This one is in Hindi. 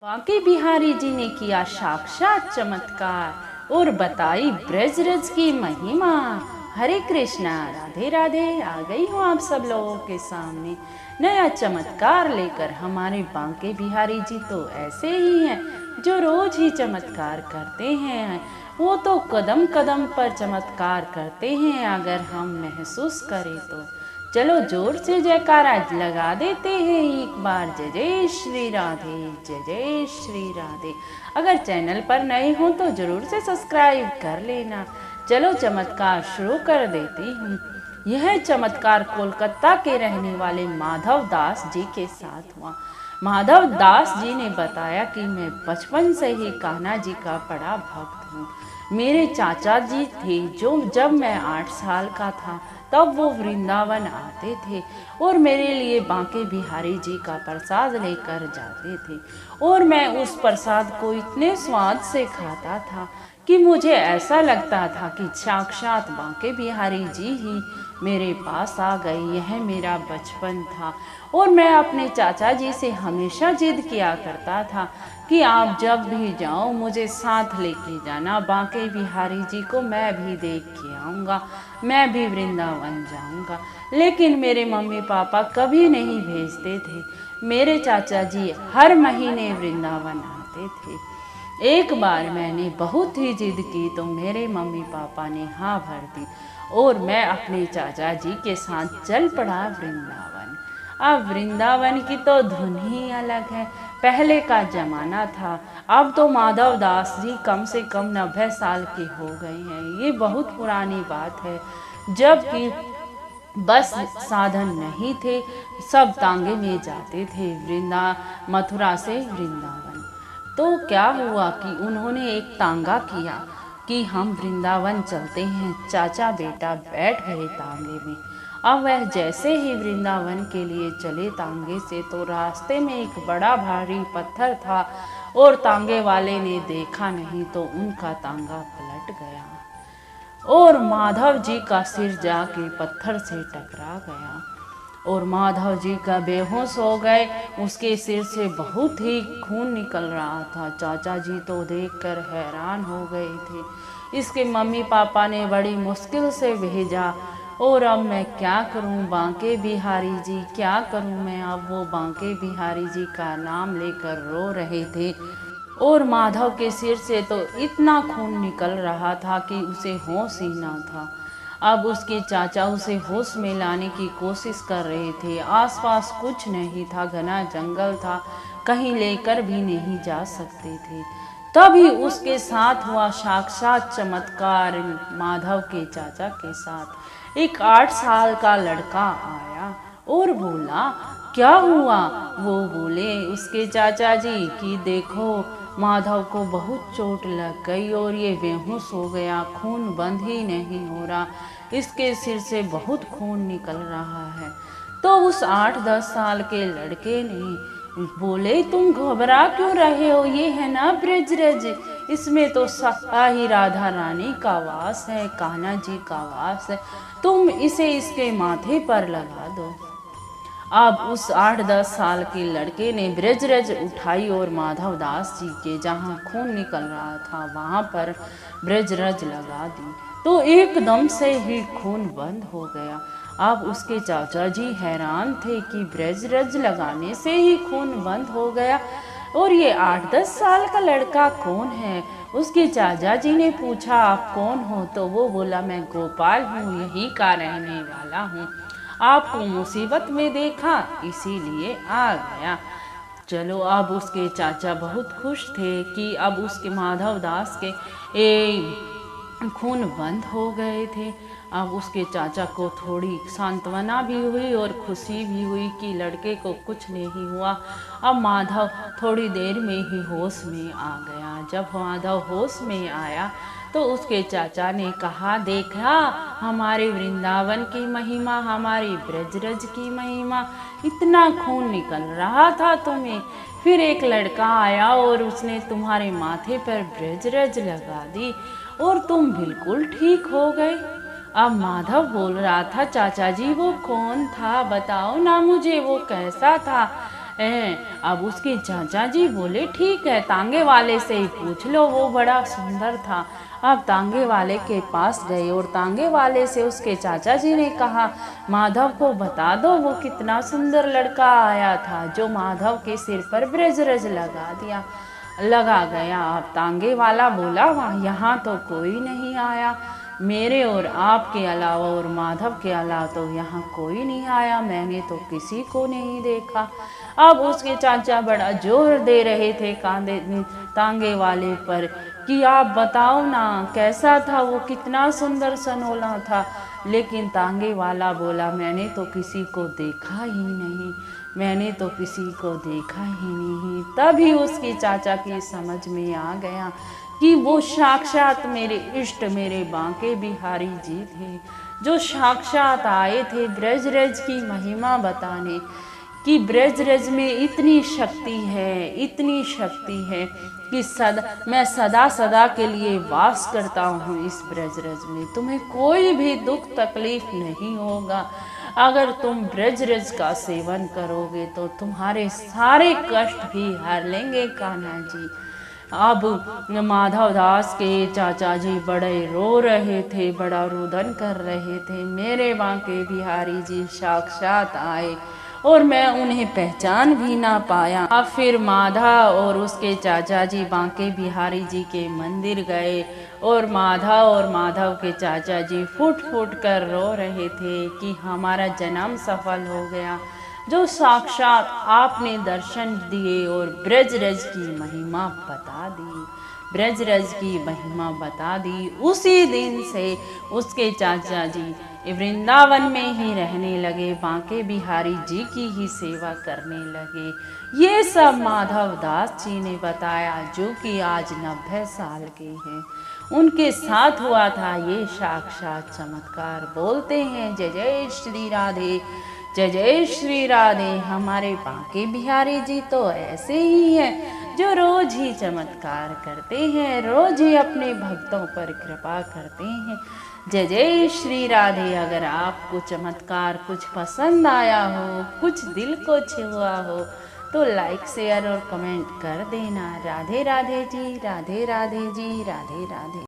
बांके बिहारी जी ने किया साक्षात चमत्कार और बताई ब्रजरज की महिमा। हरे कृष्णा, राधे राधे। आ गई हूँ आप सब लोगों के सामने नया चमत्कार लेकर। हमारे बांके बिहारी जी तो ऐसे ही हैं जो रोज ही चमत्कार करते हैं। वो तो कदम कदम पर चमत्कार करते हैं, अगर हम महसूस करें तो। चलो जोर से जयकारा लगा देते हैं एक बार। जय जय श्री राधे, जय जय श्री राधे। अगर चैनल पर नए हो तो जरूर से सब्सक्राइब कर लेना। चलो चमत्कार शुरू कर देती हूँ। यह चमत्कार कोलकाता के रहने वाले माधव दास जी के साथ हुआ। माधव दास जी ने बताया कि मैं बचपन से ही कान्हा जी का बड़ा भक्त हूँ। मेरे चाचा जी थे जो जब मैं 8 साल का था तब वो वृंदावन आते थे और मेरे लिए बांके बिहारी जी का प्रसाद लेकर जाते थे। और मैं उस प्रसाद को इतने स्वाद से खाता था कि मुझे ऐसा लगता था कि साक्षात बांके बिहारी जी ही मेरे पास आ गए। यह मेरा बचपन था और मैं अपने चाचा जी से हमेशा जिद किया करता था कि आप जब भी जाओ मुझे साथ लेके जाना। बांके बिहारी जी को मैं भी देख के आऊँगा, मैं भी वृंदावन जाऊँगा। लेकिन मेरे मम्मी पापा कभी नहीं भेजते थे। मेरे चाचा जी हर महीने वृंदावन आते थे। एक बार मैंने बहुत ही जिद की तो मेरे मम्मी पापा ने हाँ भर दी और मैं अपने चाचा जी के साथ चल पड़ा वृंदावन। अब वृंदावन की तो धुन ही अलग है। पहले का जमाना था, अब तो माधव दास जी कम से कम 90 साल के हो गए हैं। ये बहुत पुरानी बात है, जबकि बस साधन नहीं थे, सब तांगे में जाते थे मथुरा से वृंदावन। तो क्या हुआ कि उन्होंने एक तांगा किया कि हम वृंदावन चलते हैं। चाचा बेटा बैठ गए तांगे में। अब वह जैसे ही वृंदावन के लिए चले तांगे से तो रास्ते में एक बड़ा भारी पत्थर था और तांगे वाले ने देखा नहीं तो उनका तांगा पलट गया और माधव जी का सिर जाके पत्थर से टकरा गया और माधव जी का बेहोश हो गए। उसके सिर से बहुत ही खून निकल रहा था। चाचा जी तो देखकर हैरान हो गए थे। इसके मम्मी पापा ने बड़ी मुश्किल से भेजा और अब मैं क्या करूं बांके बिहारी जी, क्या करूं मैं। अब वो बांके बिहारी जी का नाम लेकर रो रहे थे और माधव के सिर से तो इतना खून निकल रहा था कि उसे होश ही ना था। अब उसके चाचा उसे होश में लाने की कोशिश कर रहे थे। आसपास कुछ नहीं था, घना जंगल था, कहीं लेकर भी नहीं जा सकते थे। तभी उसके साथ हुआ साक्षात चमत्कार। माधव के चाचा के साथ एक 8 साल का लड़का आया और बोला, क्या हुआ? वो बोले उसके चाचा जी कि देखो माधव को बहुत चोट लग गई और ये बेहोश हो गया, खून बंद ही नहीं हो रहा, इसके सिर से बहुत खून निकल रहा है। तो उस 8-10 साल के लड़के ने बोले, तुम घबरा क्यों रहे हो? ये है ना ब्रजरज, इसमें तो सखा ही राधा रानी का वास है, कान्हा जी का वास है, तुम इसे इसके माथे पर लगा दो। अब उस 8-10 साल के लड़के ने ब्रजरज उठाई और माधव दास जी के जहाँ खून निकल रहा था वहाँ पर ब्रजरज लगा दी तो एकदम से ही खून बंद हो गया। अब उसके चाचा जी हैरान थे कि ब्रजरज लगाने से ही खून बंद हो गया और ये 8-10 साल का लड़का कौन है? उसके चाचा जी ने पूछा, आप कौन हो? तो वो बोला, मैं गोपाल हूँ, यही का रहने वाला हूँ, आपको मुसीबत में देखा इसीलिए आ गया। चलो अब उसके चाचा बहुत खुश थे कि अब उसके माधव दास के खून बंद हो गए थे। अब उसके चाचा को थोड़ी सांत्वना भी हुई और खुशी भी हुई कि लड़के को कुछ नहीं हुआ। अब माधव थोड़ी देर में ही होश में आ गया। जब माधव होश में आया तो उसके चाचा ने कहा, देखा हमारे वृंदावन की महिमा, हमारी ब्रजरज की महिमा, इतना खून निकल रहा था तुम्हें, फिर एक लड़का आया और उसने तुम्हारे माथे पर ब्रजरज लगा दी और तुम बिल्कुल ठीक हो गए। अब माधव बोल रहा था, चाचा जी वो कौन था, बताओ ना मुझे, वो कैसा था? अब उसके चाचा जी बोले ठीक है, तांगे वाले से ही पूछ लो, वो बड़ा सुंदर था। अब तांगे वाले के पास गए और तांगे वाले से उसके चाचा जी ने कहा, माधव को बता दो वो कितना सुंदर लड़का आया था जो माधव के सिर पर ब्रजरज लगा गया। अब तांगे वाला बोला, वहाँ यहाँ तो कोई नहीं आया, मेरे और आपके अलावा और माधव के अलावा तो यहाँ कोई नहीं आया, मैंने तो किसी को नहीं देखा। अब उसके चाचा बड़ा जोर दे रहे थे तांगे वाले पर कि आप बताओ ना कैसा था वो, कितना सुंदर सनोला था। लेकिन तांगे वाला बोला, मैंने तो किसी को देखा ही नहीं, मैंने तो किसी को देखा ही नहीं। तभी उसके चाचा की समझ में आ गया कि वो साक्षात मेरे इष्ट मेरे बांके बिहारी जी थे, जो साक्षात आए थे ब्रजरज की महिमा बताने कि ब्रजरज में इतनी शक्ति है, इतनी शक्ति है कि मैं सदा सदा के लिए वास करता हूँ इस ब्रजरज में, तुम्हें कोई भी दुख तकलीफ नहीं होगा। अगर तुम ब्रजरज का सेवन करोगे तो तुम्हारे सारे कष्ट भी हर लेंगे कान्हा जी। अब माधव दास के चाचा जी बड़े रो रहे थे, बड़ा रुदन कर रहे थे, मेरे बांके बिहारी जी साक्षात आए और मैं उन्हें पहचान भी ना पाया। अब फिर माधव और उसके चाचा जी बांके बिहारी जी के मंदिर गए और माधव के चाचा जी फुट फुट कर रो रहे थे कि हमारा जन्म सफल हो गया, जो साक्षात आपने दर्शन दिए और ब्रजरज की महिमा बता दी, ब्रजरज की महिमा बता दी। उसी दिन से उसके चाचा जी वृंदावन में ही रहने लगे, बांके बिहारी जी की ही सेवा करने लगे। ये सब माधव दास जी ने बताया, जो कि आज 90 साल के हैं, उनके साथ हुआ था ये साक्षात चमत्कार। बोलते हैं जय जय श्री राधे, जय जय श्री राधे। हमारे बांके बिहारी जी तो ऐसे ही हैं जो रोज ही चमत्कार करते हैं, रोज ही अपने भक्तों पर कृपा करते हैं। जय जय श्री राधे। अगर आपको चमत्कार कुछ पसंद आया हो, कुछ दिल को छुआ हो, तो लाइक शेयर और कमेंट कर देना। राधे राधे जी, राधे राधे जी, राधे राधे।